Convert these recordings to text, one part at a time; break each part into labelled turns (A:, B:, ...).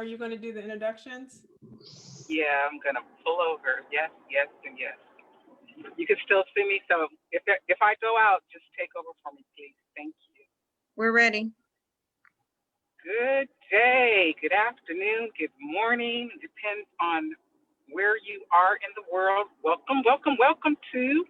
A: are you going to do the introductions?
B: Yeah, I'm gonna pull over. Yes, yes, and yes. You can still see me, so if I go out, just take over for me, please. Thank you.
C: We're ready.
B: Good day, good afternoon, good morning. It depends on where you are in the world. Welcome, welcome, welcome to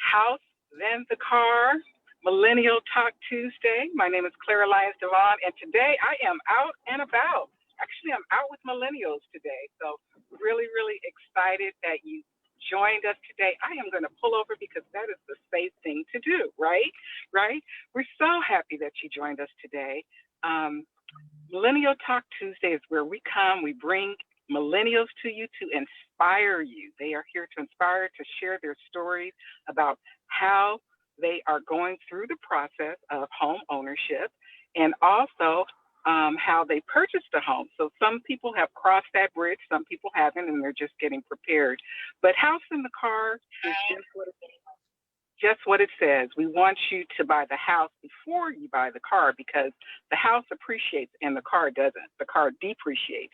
B: House, then the Car, Millennial Talk Tuesday. My name is Clara Lyons Devon, and today I am out and about. Actually, I'm out with millennials today, so really, really excited that you joined us today. I am going to pull over because that is the safe thing to do, right? Right? We're so happy that you joined us today. Millennial Talk Tuesday is where we come, we bring millennials to you to inspire you. They are here to inspire, to share their stories about how they are going through the process of home ownership and also how they purchased a home. So some people have crossed that bridge, some people haven't, and they're just getting prepared. But House in the Car is just what it says. We want you to buy the house before you buy the car because the house appreciates and the car doesn't. The car depreciates.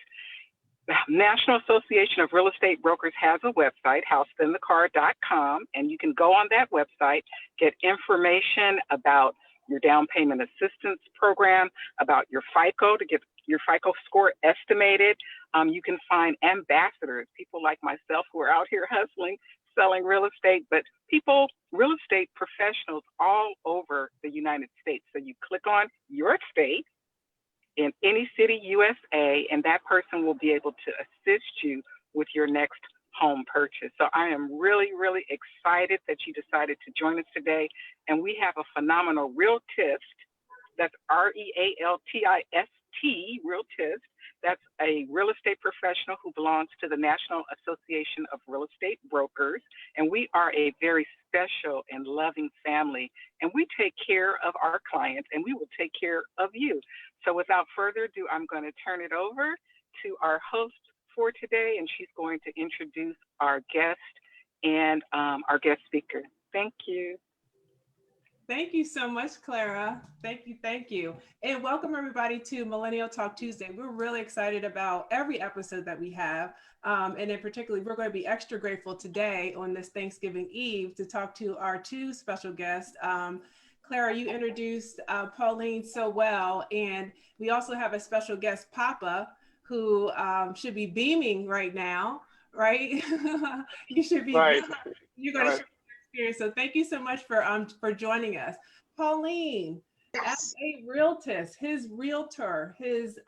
B: The National Association of Real Estate Brokers has a website, housethenthecar.com, and you can go on that website, get information about your down payment assistance program, about your FICO to get your FICO score estimated. You can find ambassadors, people like myself who are out here hustling, selling real estate, but people, real estate professionals all over the United States. So you click on your state in any city, USA, and that person will be able to assist you with your next home purchase. So I am really, really excited that you decided to join us today. And we have a phenomenal realtist. That's REALTIST, realtist. That's a real estate professional who belongs to the National Association of Real Estate Brokers. And we are a very special and loving family. And we take care of our clients and we will take care of you. So without further ado, I'm going to turn it over to our host for today, and she's going to introduce our guest and our guest speaker. Thank you.
A: Thank you so much, Clara. Thank you, thank you. And welcome everybody to Millennial Talk Tuesday. We're really excited about every episode that we have. And in particular, we're going to be extra grateful today on this Thanksgiving Eve to talk to our two special guests. Clara, you introduced Pauline so well, and we also have a special guest, Papa, who should be beaming right now, right? You should be.
B: Right.
A: You're going to share your experience. So thank you so much for joining us, Pauline. As a realtor, his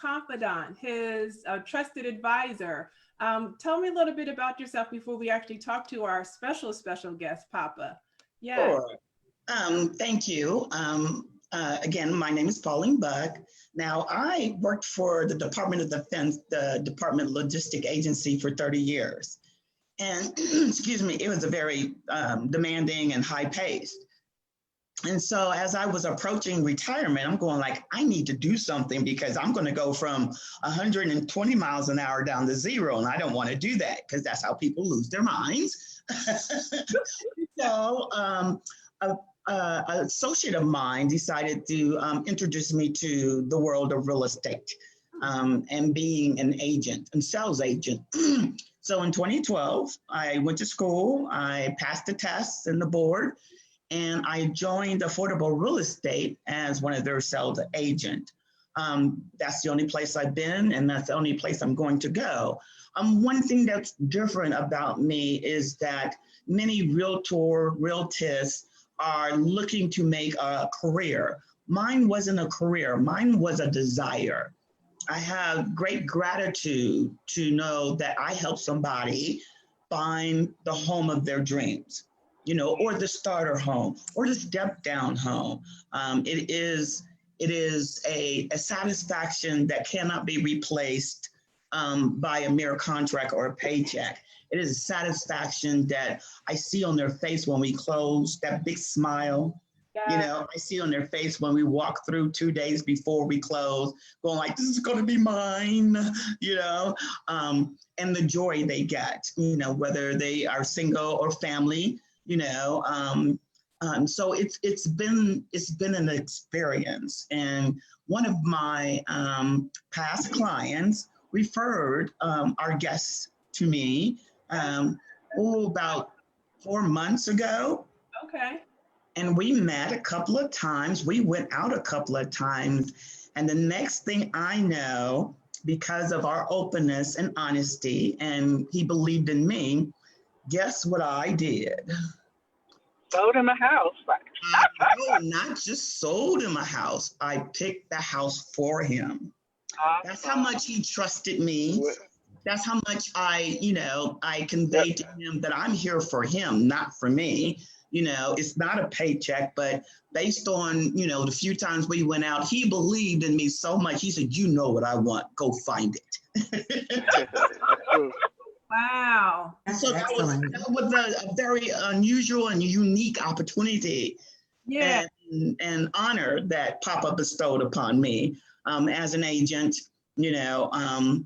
A: confidant, his trusted advisor. Tell me a little bit about yourself before we actually talk to our special guest, Papa. Yeah.
D: Sure. Thank you. Again, my name is Pauline Buck. Now, I worked for the Department of Defense, the Department Logistic Agency for 30 years. And, excuse me, it was a very demanding and high-paced. And so as I was approaching retirement, I'm going like, I need to do something because I'm going to go from 120 miles an hour down to zero. And I don't want to do that because that's how people lose their minds. So an associate of mine decided to introduce me to the world of real estate and being an agent, a sales agent. So in 2012, I went to school, I passed the tests and the board, and I joined Affordable Real Estate as one of their sales agent. That's the only place I've been, and that's the only place I'm going to go. One thing that's different about me is that many realtors are looking to make a career. Mine wasn't a career, mine was a desire. I have great gratitude to know that I helped somebody find the home of their dreams, you know, or the starter home, or the step down home. It is a satisfaction that cannot be replaced by a mere contract or a paycheck. It is a satisfaction that I see on their face when we close, that big smile. You know, I see on their face when we walk through 2 days before we close, going like, this is going to be mine, you know, and the joy they get, you know, whether they are single or family, you know. So it's been an experience. And one of my past clients referred our guests to me about 4 months ago.
A: Okay.
D: And we met a couple of times. We went out a couple of times. And the next thing I know, because of our openness and honesty, and he believed in me, guess what I did?
B: Sold him a house.
D: No, not just sold him a house. I picked the house for him.
B: Awesome.
D: That's how much he trusted me. That's how much I conveyed to him that I'm here for him, not for me. It's not a paycheck, but based on, the few times we went out, he believed in me so much. He said, you know what I want, go find it.
A: Wow.
D: So that was a very unusual and unique opportunity.
A: Yeah.
D: And honor that Papa bestowed upon me as an agent, and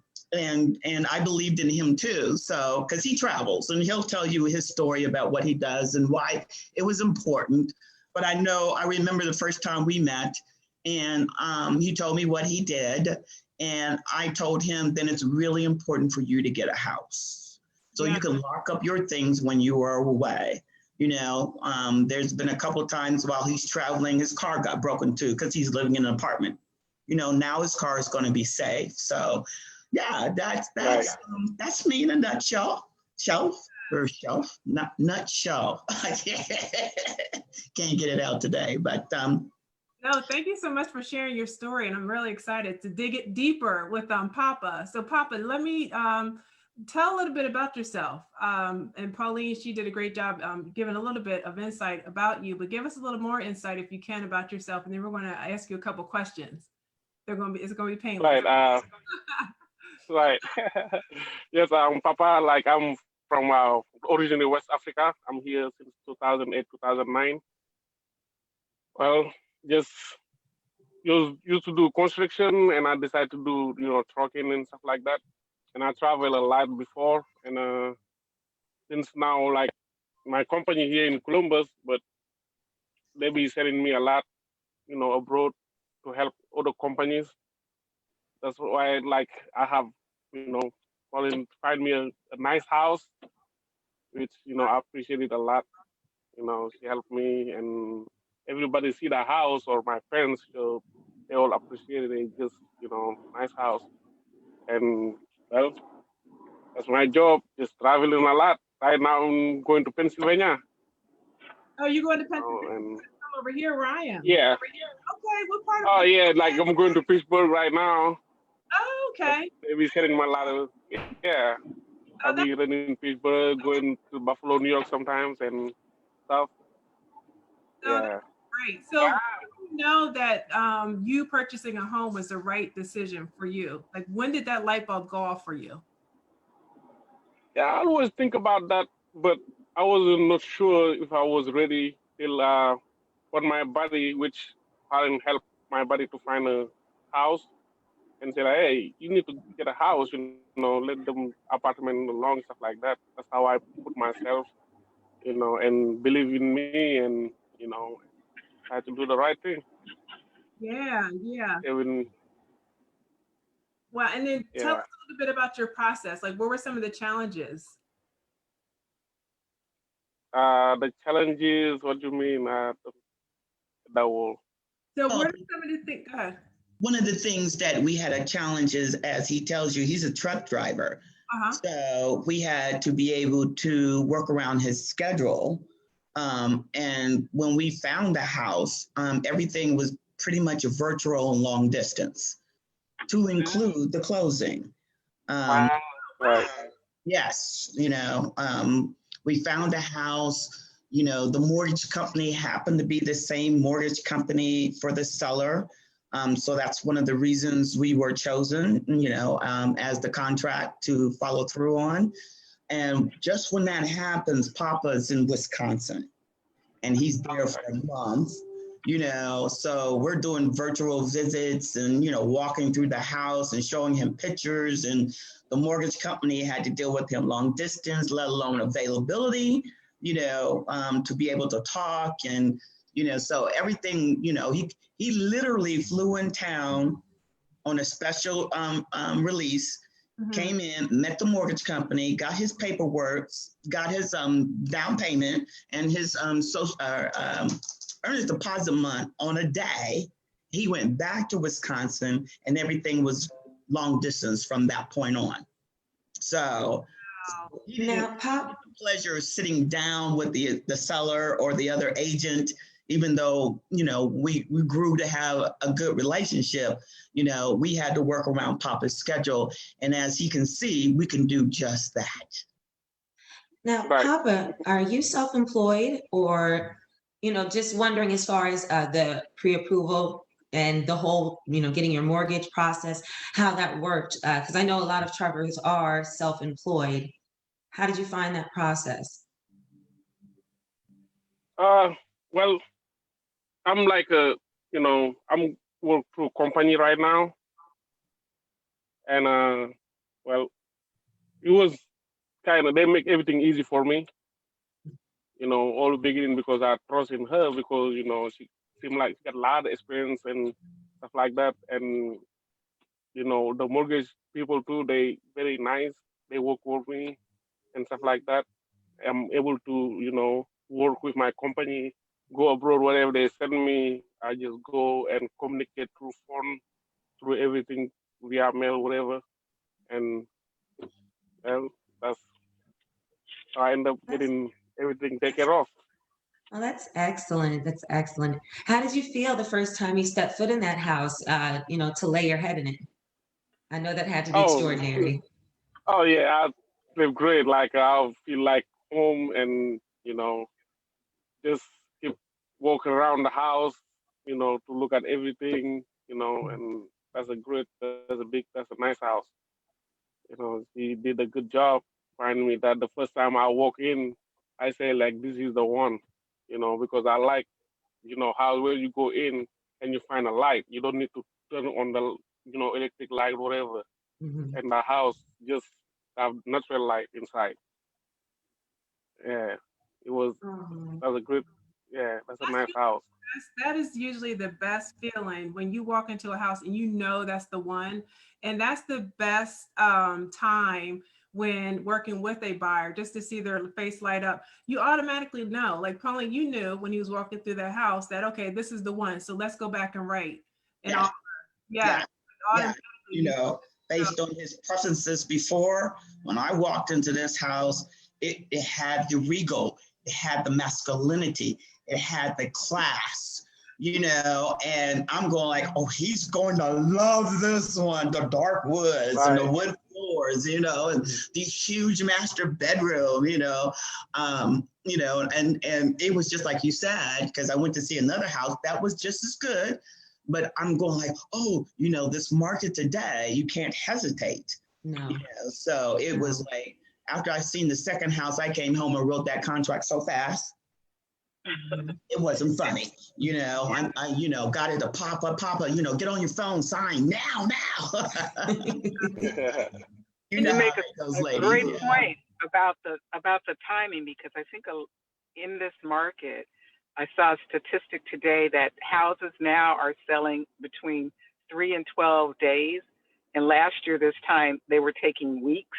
D: I believed in him too. So, because he travels and he'll tell you his story about what he does and why it was important. But I remember the first time we met, and he told me what he did. And I told him, then it's really important for you to get a house so you can lock up your things when you are away. There's been a couple of times while he's traveling, his car got broken too, because he's living in an apartment. Now his car is going to be safe. So yeah, that's me in a nutshell. Nutshell. Can't get it out today, but
A: no, thank you so much for sharing your story, and I'm really excited to dig it deeper with Papa. So Papa, let me tell a little bit about yourself. And Pauline, she did a great job giving a little bit of insight about you, but give us a little more insight if you can about yourself, and then we're going to ask you a couple questions. It's going to be painless.
C: Right. Right. Yes, Papa. Like, I'm from originally West Africa. I'm here since 2008, 2009. Well, just used to do construction, and I decided to do trucking and stuff like that. And I travel a lot before, and since now, like, my company here in Columbus, but they be sending me a lot, abroad to help other companies. That's why, like, I have, Pauline find me a nice house, which, I appreciate it a lot. She helped me, and everybody see the house, or my friends, so they all appreciate it. It's just, nice house. And, well, that's my job, just traveling a lot. Right now, I'm going to Pennsylvania.
A: Oh, you're going to Pennsylvania? Come over here where I am.
C: Yeah.
A: Okay, what part of
C: Oh, yeah, like, I'm going to Pittsburgh right now.
A: Oh, okay.
C: Maybe sending my lot of, yeah. I'll be running in Pittsburgh, going to Buffalo, New York sometimes and stuff.
A: Oh, that's great. So you know that you purchasing a home was the right decision for you. Like, when did that light bulb go off for you?
C: Yeah, I always think about that, but I was not sure if I was ready till for my body, which hadn't helped my body to find a house, and said, hey, you need to get a house, let them apartment along, stuff like that. That's how I put myself, and believe in me, and, try to do the right thing.
A: Yeah.
C: Even,
A: well, and then tell us a little bit about your process. Like, what were some of the challenges?
C: The challenges, what do you mean? That will.
A: So what are some of the things? Go ahead.
D: One of the things that we had a challenge is, as he tells you, he's a truck driver. So we had to be able to work around his schedule. And when we found the house, everything was pretty much a virtual and long distance to include the closing.
C: Right.
D: Yes, we found a house, the mortgage company happened to be the same mortgage company for the seller. So that's one of the reasons we were chosen, as the contract to follow through on. And just when that happens, Papa's in Wisconsin and he's there for a month, so we're doing virtual visits and, walking through the house and showing him pictures, and the mortgage company had to deal with him long distance, let alone availability, to be able to talk and, So everything, he literally flew in town on a special release, came in, met the mortgage company, got his paperwork, got his down payment and his earnest deposit month on a day. He went back to Wisconsin and everything was long distance from that point on. So he didn't have the pleasure of sitting down with the seller or the other agent, even though, we grew to have a good relationship. We had to work around Papa's schedule. And as he can see, we can do just that.
E: Now, Papa, are you self-employed or, just wondering as far as the pre-approval and the whole, getting your mortgage process, how that worked? Because I know a lot of truckers are self-employed. How did you find that process?
C: Well, I'm like I'm work through company right now. And it was they make everything easy for me. All the beginning because I trust in her because, she seemed like she got a lot of experience and stuff like that. And, the mortgage people too, they very nice. They work with me and stuff like that. I'm able to, work with my company, go abroad, whatever they send me, I just go and communicate through phone, through everything, via mail, whatever. And that's how I end up getting everything taken care of.
E: Well, that's excellent. That's excellent. How did you feel the first time you stepped foot in that house, to lay your head in it? I know that had to be extraordinary.
C: Oh, yeah, I feel great. Like, I feel like home and, just keep walking around the house, to look at everything, and that's a nice house. He did a good job finding me that the first time I walk in, I say like, this is the one, because I like, how where you go in and you find a light. You don't need to turn on the, electric light, whatever. And the house just have natural light inside. Yeah, that's a great, that's a nice house.
A: That is usually the best feeling when you walk into a house and that's the one. And that's the best time when working with a buyer, just to see their face light up. You automatically know, like Pauline, you knew when he was walking through that house that, okay, this is the one. So let's go back and write. And
D: based on his preferences before, when I walked into this house, it had the regal, it had the masculinity, it had the class, and I'm going like, oh, he's going to love this one, the dark woods and the wood floors, and these huge master bedroom, and it was just like you said, because I went to see another house that was just as good, but I'm going like, oh, this market today, you can't hesitate.
E: No.
D: So it was like, after I seen the second house, I came home and wrote that contract so fast. It wasn't funny, I got it to Papa, get on your phone, sign now.
B: You make a great point about the timing, because I think in this market, I saw a statistic today that houses now are selling between 3 and 12 days. And last year, this time, they were taking weeks,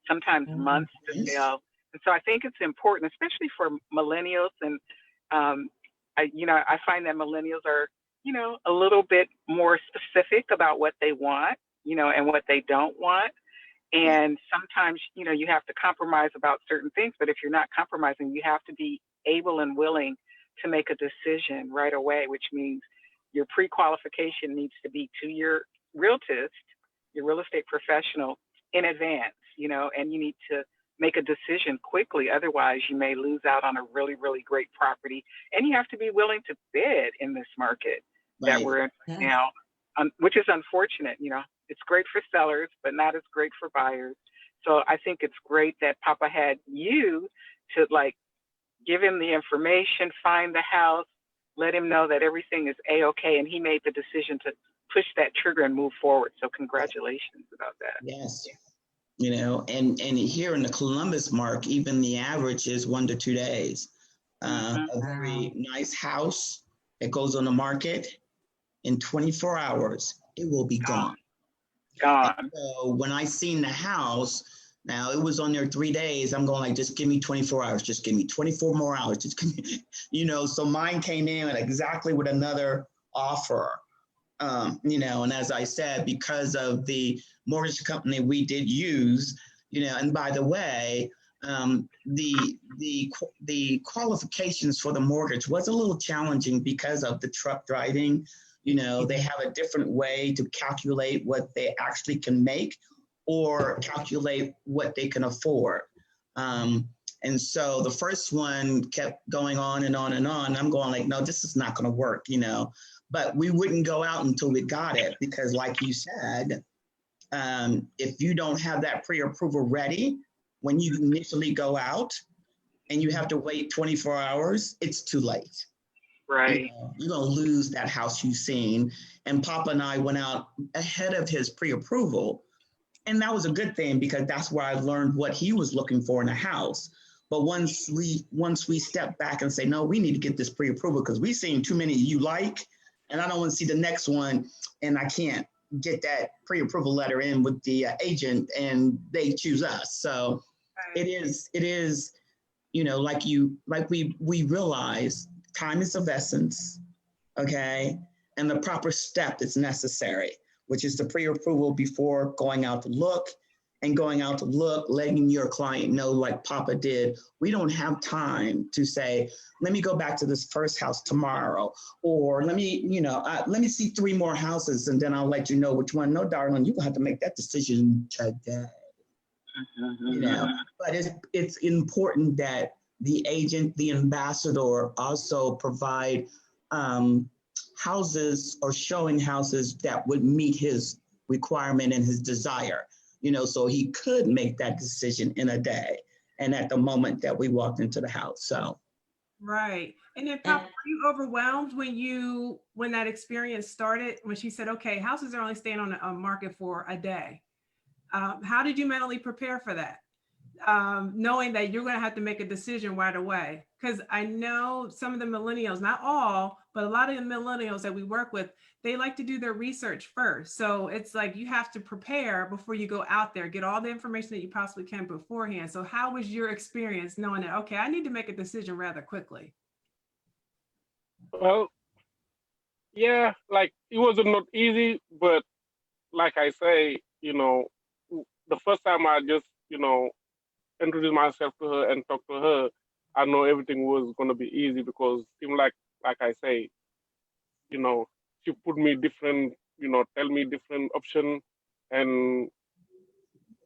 B: sometimes months to sell. And so I think it's important, especially for millennials. And, I find that millennials are, a little bit more specific about what they want, and what they don't want. And sometimes, you have to compromise about certain things. But if you're not compromising, you have to be able and willing to make a decision right away, which means your pre-qualification needs to be to your realtist, your real estate professional in advance, and you need to make a decision quickly. Otherwise, you may lose out on a really, really great property. And you have to be willing to bid in this market that we're in now, which is unfortunate. It's great for sellers, but not as great for buyers. So I think it's great that Papa had you to give him the information, find the house, let him know that everything is A-okay, and he made the decision to push that trigger and move forward. So congratulations about that.
D: Yes. And here in the Columbus mark, even the average is 1 to 2 days. a very nice house that goes on the market. In 24 hours, it will be gone. So when I seen the house, now it was on there 3 days. I'm going like, just give me 24 hours. Just give me 24 more hours. Just give me, so mine came in exactly with another offer. And as I said, because of the mortgage company we did use, and by the way, the qualifications for the mortgage was a little challenging because of the truck driving. They have a different way to calculate what they actually can make or calculate what they can afford. And so the first one kept going on and on and on. I'm going like, no, this is not going to work, but we wouldn't go out until we got it because like you said, if you don't have that pre-approval ready, when you initially go out and you have to wait 24 hours, it's too late.
B: Right.
D: You're going to lose that house you've seen. And Papa and I went out ahead of his pre-approval. And that was a good thing because that's where I learned what he was looking for in a house. But once we step back and say, no, we need to get this pre-approval because we've seen too many you like, and I don't want to see the next one and I can't get that pre-approval letter in with the agent and they choose us. So it is, like we realize time is of essence, okay? And the proper step is necessary, which is the pre-approval before going out to look and going out to look, letting your client know like Papa did, we don't have time to say, let me go back to this first house tomorrow, or let me see 3 more houses and then I'll let you know which one. No, darling, you're gonna have to make that decision today. But it's important that the agent, the ambassador also provide houses or showing houses that would meet his requirement and his desire, so he could make that decision in a day and at the moment that we walked into the house. So.
A: Right. And then Papa, were you overwhelmed when that experience started, when she said, okay, houses are only staying on the market for a day? How did you mentally prepare for that? Knowing that you're going to have to make a decision right away. Because I know some of the millennials, not all, but a lot of the millennials that we work with, they like to do their research first. So it's like you have to prepare before you go out there, get all the information that you possibly can beforehand. So how was your experience knowing that, okay, I need to make a decision rather quickly?
C: Well, yeah, like it was not easy, but like I say, the first time I just, introduce myself to her and talk to her, I know everything was going to be easy because it seemed like I say, she put me different, tell me different options and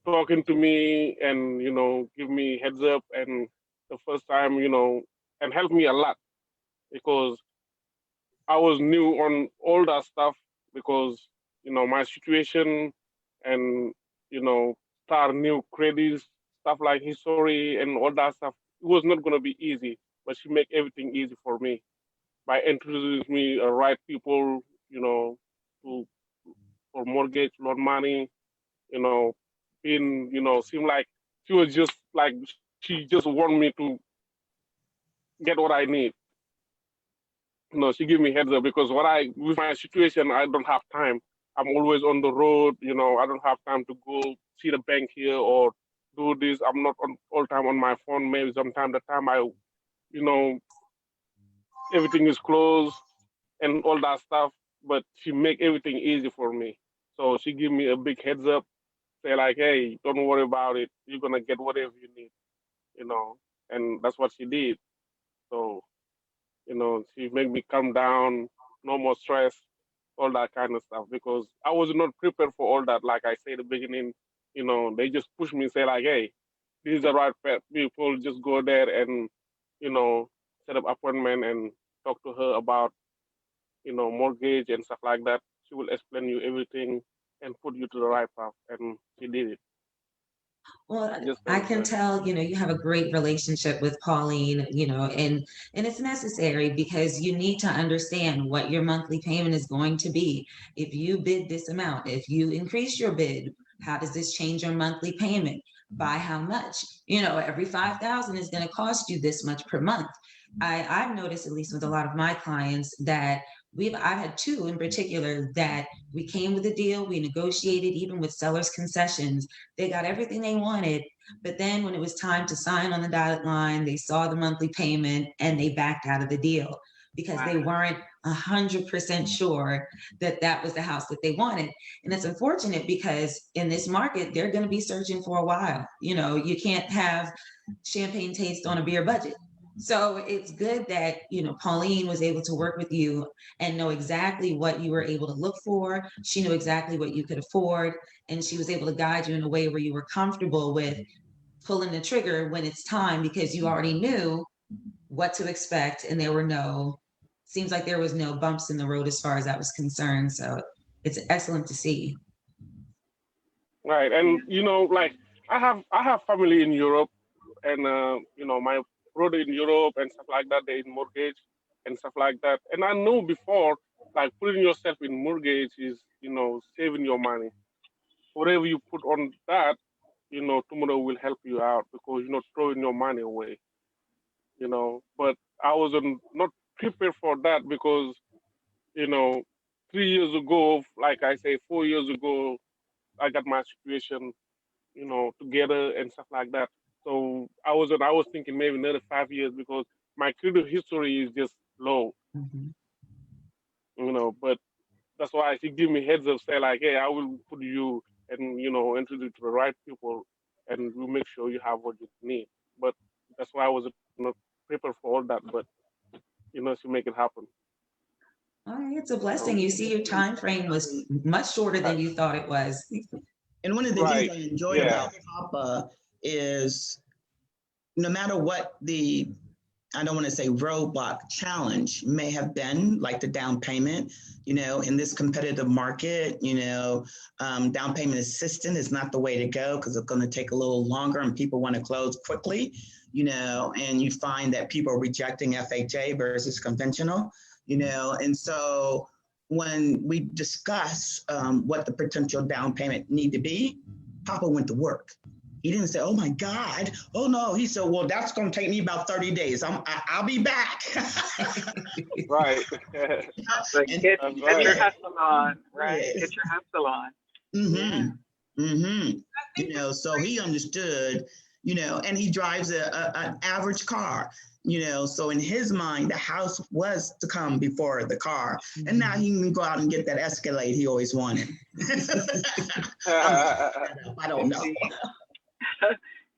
C: talking to me and, give me heads up. And the first time, and helped me a lot because I was new on all that stuff because, my situation and, start new credits, stuff like history and all that stuff. It was not going to be easy, but she make everything easy for me by introducing me the right people, for mortgage, loan money, seemed like she was just like, she just want me to get what I need. She give me heads up because with my situation, I don't have time. I'm always on the road, I don't have time to go see the bank here or do this. I'm not all time on my phone. Maybe sometime the time everything is closed and all that stuff, but she make everything easy for me. So she give me a big heads up, say like, hey, don't worry about it. You're going to get whatever you need, and that's what she did. So, she made me calm down, no more stress, all that kind of stuff, because I was not prepared for all that. Like I say at the beginning, they just push me, say like, hey, this is the right people, just go there and, set up appointment and talk to her about, mortgage and stuff like that. She will explain you everything and put you to the right path. And she did it.
E: Well, I can tell, you have a great relationship with Pauline, and it's necessary because you need to understand what your monthly payment is going to be. If you bid this amount, if you increase your bid, how does this change your monthly payment? By how much? Every 5,000 is going to cost you this much per month. I've noticed, at least with a lot of my clients, that I've had two in particular that we came with a deal, we negotiated even with sellers' concessions. They got everything they wanted, but then when it was time to sign on the dotted line, they saw the monthly payment and they backed out of the deal because they weren't 100% sure that that was the house that they wanted. And it's unfortunate because in this market, they're going to be searching for a while. You know, you can't have champagne taste on a beer budget. So it's good that, you know, Pauline was able to work with you and know exactly what you were able to look for. She knew exactly what you could afford, and she was able to guide you in a way where you were comfortable with pulling the trigger when it's time because you already knew what to expect and seems like there was no bumps in the road as far as that was concerned. So it's excellent to see.
C: Right, and you know, like I have family in Europe, and you know, my brother in Europe and stuff like that. They in mortgage and stuff like that. And I know before, like putting yourself in mortgage is, you know, saving your money. Whatever you put on that, you know, tomorrow will help you out because you're not throwing your money away. You know, but I wasn't not prepared for that because, you know, 3 years ago, like I say, 4 years ago, I got my situation, you know, together and stuff like that. So I was thinking maybe another 5 years because my credit history is just low,
E: Mhm.
C: you know. But that's why she give me heads up, say like, hey, I will put you and you know introduce to the right people, and we'll make sure you have what you need. But that's why I was not prepared for all that. But you know, she make it happen.
E: All right, it's a blessing.
C: So
E: You see, your time frame was much shorter than
C: right,
E: you thought it was.
D: And one of the things
C: right,
D: I enjoyed
C: yeah,
D: about Papa is no matter what the, I don't want to say roadblock, challenge may have been, like the down payment, you know, in this competitive market, you know, down payment assistance is not the way to go because it's going to take a little longer and people want to close quickly, you know, and you find that people are rejecting FHA versus conventional, you know, and so when we discuss what the potential down payment need to be, Papa went to work. He didn't say, "Oh my God, oh no." He said, "Well, that's going to take me about 30 days. I'll be back."
C: right.
B: Like
D: And
B: get
C: That's
B: get
C: right.
B: your
D: yeah,
B: hustle on, right? Get
D: yes.
B: your hustle on. Yeah.
D: Mm-hmm. Mm-hmm.
A: I
D: You
A: think
D: know,
A: what's
D: so he understood, you know, and he drives an average car, you know, so in his mind, the house was to come before the car. And now he can go out and get that Escalade he always wanted. I'm making that up. I don't know.
B: Indeed.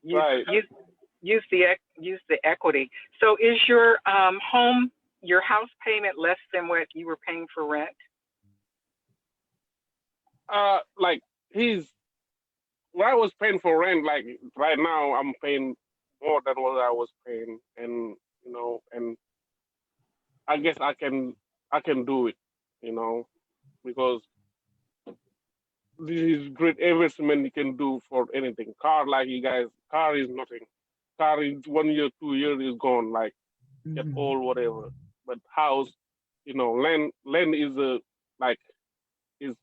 B: use
C: Right.
B: use use the equity. So is your your house payment less than what you were paying for rent?
C: Like he's what I was paying for rent, like right now I'm paying more than what I was paying, and you know, and I guess I can do it, you know, because this is great investment you can do for anything. Car, like you guys, car is nothing. Car is 1 year, 2 years is gone, like get
E: Mhm.
C: old, whatever. But house, you know, land is a like is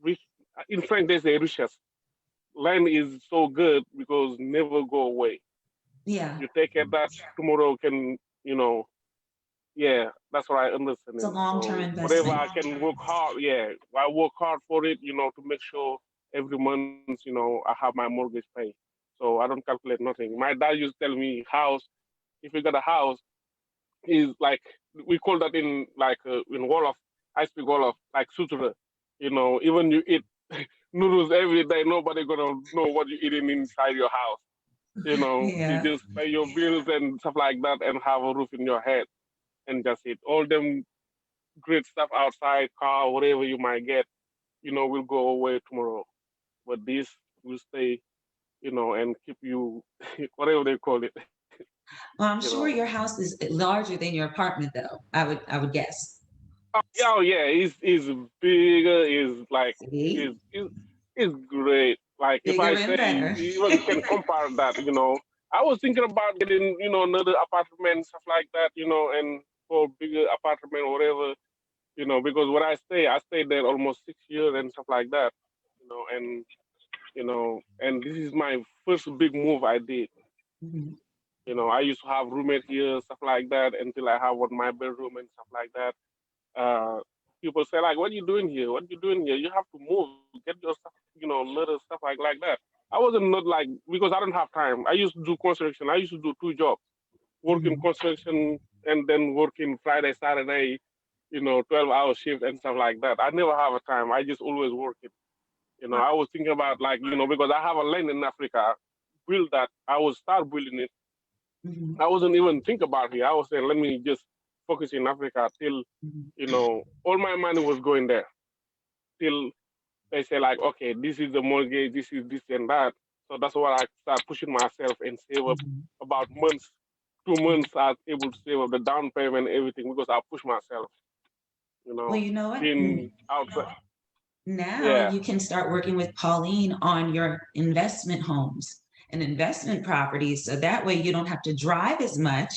C: rich. In French they say richesse. Land is so good because never go away.
E: Yeah,
C: You take care that tomorrow can, you know, yeah, that's what I understand
E: it's a
C: it.
E: long-term
C: So whatever
E: investment.
C: I can work hard, yeah, I work hard for it, you know, to make sure every month, you know, I have my mortgage paid. So I don't calculate nothing. My dad used to tell me house, if you got a house, is like we call that in Wolof. I speak Wolof, like sutura. You know, even you eat noodles every day, nobody gonna know what you're eating inside your house. You know, you
E: Yeah.
C: just pay your bills and stuff like that and have a roof in your head and just eat. All them great stuff outside, car, whatever you might get, you know, will go away tomorrow. But this will stay, you know, and keep you whatever they call it,
E: Well, I'm
C: you
E: sure
C: know.
E: your house is larger than your apartment, though. I would guess.
C: Oh yeah, it's bigger, is like
E: See,
C: is great. Like if
E: bigger
C: I
E: and
C: say
E: better.
C: even can compare that, you know. I was thinking about getting, you know, another apartment, stuff like that, you know, and for bigger apartment or whatever, you know, because when I stayed there almost 6 years and stuff like that, you know, and you know, and this is my first big move I did,
E: Mhm.
C: You know, I used to have roommate here, stuff like that, until I have one my bedroom and stuff like that. Uh, People say like, "What are you doing here? What are you doing here? You have to move, get your stuff, you know, little stuff like that." I wasn't not like because I don't have time. I used to do construction. I used to do two jobs: work in construction and then work in Friday, Saturday, you know, 12-hour shift and stuff like that. I never have a time. I just always working. You know, I was thinking about like, you know, because I have a land in Africa, build that. I will start building it. I wasn't even think about here. I was saying, let me just focus in Africa till, you know, all my money was going there. Till they say like, okay, this is the mortgage, this is this and that. So that's why I start pushing myself and save up about months, 2 months. I was able to save up the down payment and everything because I push myself. You
E: Well,
C: know,
E: you know what?
C: being outside.
E: Now
C: Yeah.
E: you can start working with Pauline on your investment homes and investment properties. So that way you don't have to drive as much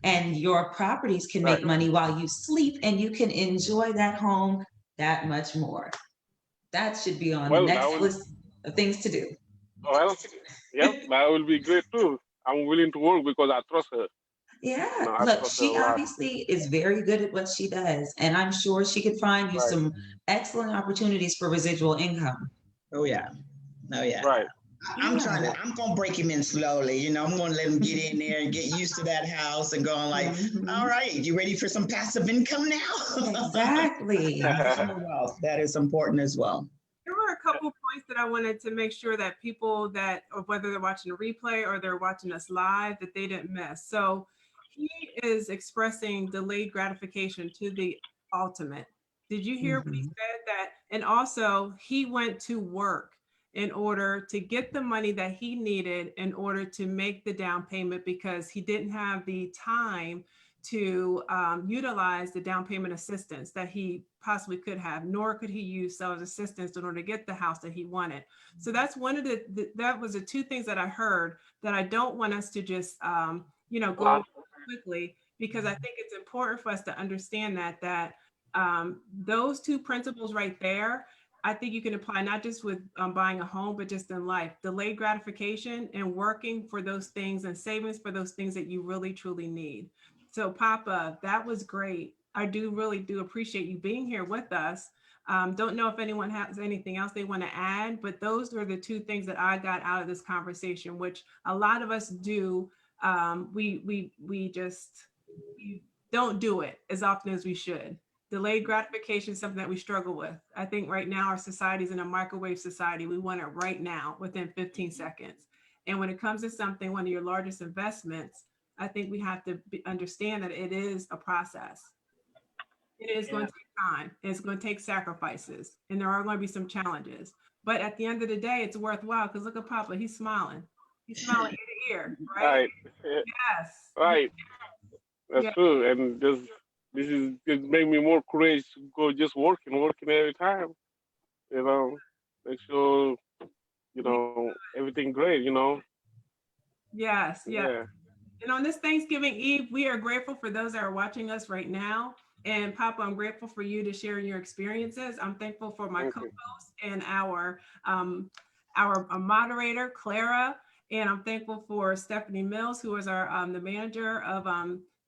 E: and your properties can
C: Right.
E: make money while you sleep and you can enjoy that home that much more. That should be on the
C: Well, that
E: next
C: will.
E: list of things to do.
C: Well, yeah, that will be great too. I'm willing to work because I trust her. You
E: Yeah,
C: know, I
E: look,
C: trust her a
E: she
C: lot.
E: obviously is very good at what she does, and I'm sure she could find you
C: Right.
E: some excellent opportunities for residual income.
D: Oh yeah. Oh yeah.
C: Right.
D: I'm
E: Yeah.
D: I'm gonna break him in slowly. You know, I'm gonna let him get in there and get used to that house and going like, all
E: Mhm.
D: right, you ready for some passive income now?
E: Exactly.
D: Generational wealth, that is important as well.
A: There were a couple points that I wanted to make sure that people that, or whether they're watching a replay or they're watching us live, that they didn't miss. So he is expressing delayed gratification to the ultimate. Did you hear what he said? That, and also he went to work in order to get the money that he needed in order to make the down payment because he didn't have the time to utilize the down payment assistance that he possibly could have, nor could he use seller's assistance in order to get the house that he wanted. So that's one of that was the two things that I heard that I don't want us to just, go over quickly, because I think it's important for us to understand that those two principles right there, I think you can apply not just with buying a home, but just in life. Delayed gratification and working for those things and savings for those things that you really truly need. So, Papa, that was great. I really do appreciate you being here with us. Don't know if anyone has anything else they want to add, but those are the two things that I got out of this conversation, which a lot of us do. We just we don't do it as often as we should. Delayed gratification is something that we struggle with. I think right now our society is in a microwave society. We want it right now, within 15 seconds. And when it comes to something, one of your largest investments, I think we have to understand that it is a process. It is going
B: Yeah.
A: to take time. It's going to take sacrifices, and there are going to be some challenges. But at the end of the day, it's worthwhile because look at Papa. He's smiling. He's smiling ear to ear, right?
C: Right.
A: Yes.
C: Right. That's
A: Yeah.
C: true. And this is just make me more courage to go just working every time. You know, make sure you
A: Yeah.
C: know everything great. You know.
A: Yes. Yes.
C: Yeah.
A: And on this Thanksgiving Eve, we are grateful for those that are watching us right now. And Papa, I'm grateful for you to share your experiences. I'm thankful for my
C: Thank you.
A: co-host and our moderator, Clara. And I'm thankful for Stephanie Mills, who is our the manager of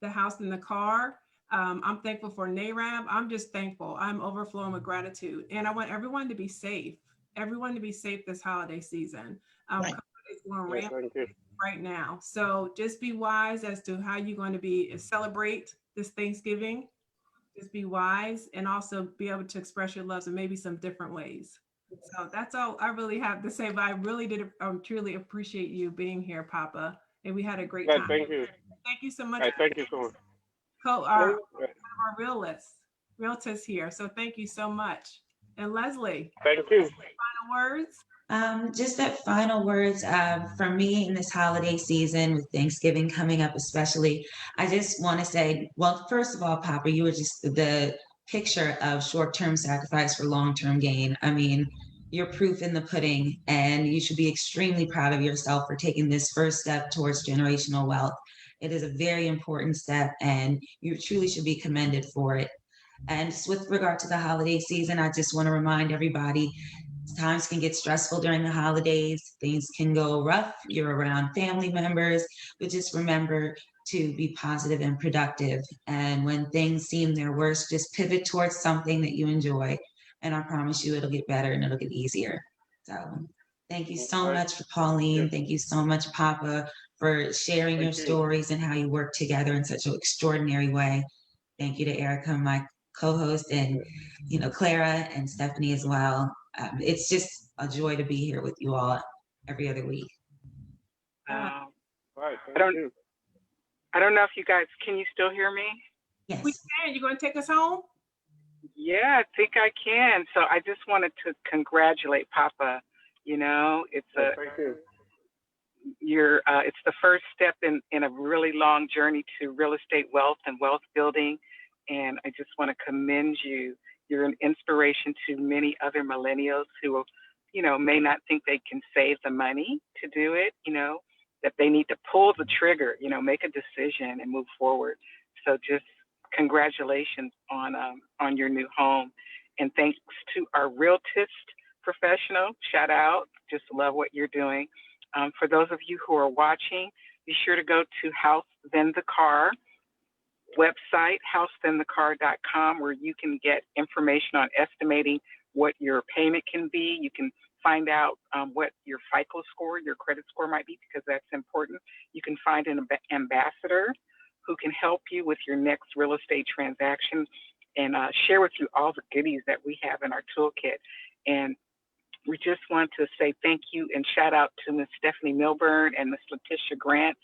A: the house in the car. I'm thankful for NARAB. I'm just thankful. I'm overflowing with gratitude. And I want everyone to be safe. Everyone to be safe this holiday season.
D: Right.
A: COVID is going
C: Yes.
A: rampant
C: Thank you.
A: right now. So just be wise as to how you're going to be celebrate this Thanksgiving. Just be wise and also be able to express your loves in maybe some different ways. So that's all I really have to say. But I really did truly appreciate you being here, Papa, and we had a great
C: Right.
A: time.
C: Thank you.
A: Thank you so much,
C: Right. Thank you so much.
A: our
C: Right.
A: realtors here. So thank you so much. And Leslie,
C: Thank you.
A: final words.
E: Just that final words for me in this holiday season with Thanksgiving coming up, especially. I just want to say, well, first of all, Papa, you were just the picture of short-term sacrifice for long-term gain. I mean, you're proof in the pudding, and you should be extremely proud of yourself for taking this first step towards generational wealth. It is a very important step, and you truly should be commended for it. And just with regard to the holiday season, I just want to remind everybody, times can get stressful during the holidays. Things can go rough. You're around family members, but just remember to be positive and productive. And when things seem their worst, just pivot towards something that you enjoy. And I promise you it'll get better and it'll get easier. So thank you so much for Pauline. Thank you so much, Papa, for sharing your stories and how you work together in such an extraordinary way. Thank you to Erica, my co-host, and Clara and Stephanie as well. It's just a joy to be here with you all every other week.
C: Right.
B: I don't know if you guys, can you still hear me?
E: Yes.
A: We can. You going to take us home?
B: Yeah, I think I can. So I just wanted to congratulate Papa. It's it's the first step in a really long journey to real estate wealth and wealth building. And I just want to commend you. You're an inspiration to many other millennials who, may not think they can save the money to do it, that they need to pull the trigger, make a decision and move forward. So just congratulations on your new home. And thanks to our realtist professional, shout out, just love what you're doing. For those of you who are watching, be sure to go to House Then the Car website, housethenthecar.com, where you can get information on estimating what your payment can be. You can find out what your FICO score, your credit score might be, because that's important. You can find an ambassador who can help you with your next real estate transaction and share with you all the goodies that we have in our toolkit. And we just want to say thank you and shout out to Ms. Stephanie Milburn and Ms. Letitia Grant,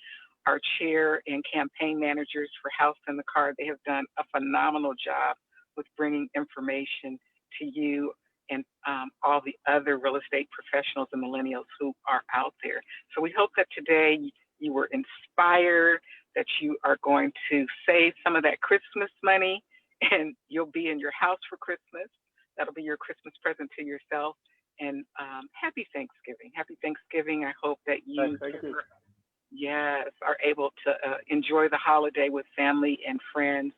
B: our chair and campaign managers for House in the Car. They have done a phenomenal job with bringing information to you and all the other real estate professionals and millennials who are out there. So we hope that today you were inspired, that you are going to save some of that Christmas money and you'll be in your house for Christmas. That'll be your Christmas present to yourself. And happy Thanksgiving. Happy Thanksgiving. I hope that you are able to enjoy the holiday with family and friends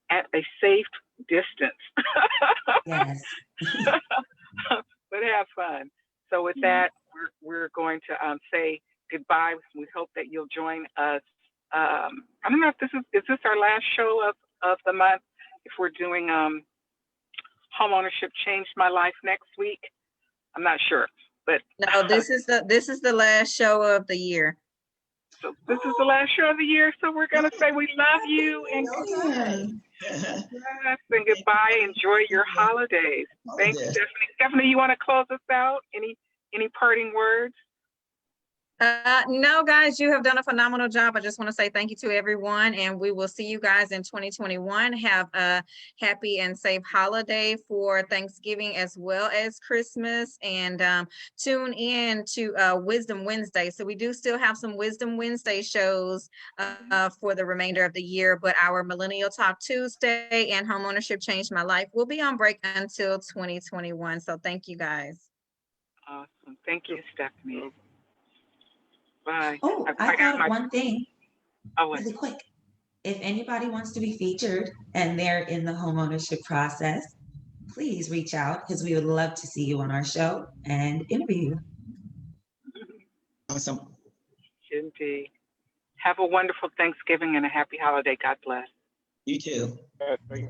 B: at a safe distance.
E: Yes.
B: But have fun. So with that, we're going to say goodbye. We hope that you'll join us. I don't know if is this our last show of the month? If we're doing homeownership changed my life next week, I'm not sure. But
F: no, this is the last show of the year.
B: So this is the last show of the year. So we're gonna say we love you and yes, and goodbye. Enjoy your holidays. Thanks, Stephanie. Stephanie, you want to close us out? Any parting words?
F: No, guys, you have done a phenomenal job. I just want to say thank you to everyone, and we will see you guys in 2021. Have a happy and safe holiday for Thanksgiving as well as Christmas, and tune in to Wisdom Wednesday. So we do still have some Wisdom Wednesday shows for the remainder of the year, but our Millennial Talk Tuesday and Homeownership Changed My Life will be on break until 2021. So thank you, guys.
B: Awesome. Thank you, Stephanie. Bye.
E: Oh, I got one thing. Really quick. If anybody wants to be featured and they're in the homeownership process, please reach out because we would love to see you on our show and interview you.
D: Awesome.
B: Indeed. Have a wonderful Thanksgiving and a happy holiday. God bless.
D: You too.
C: Thank you.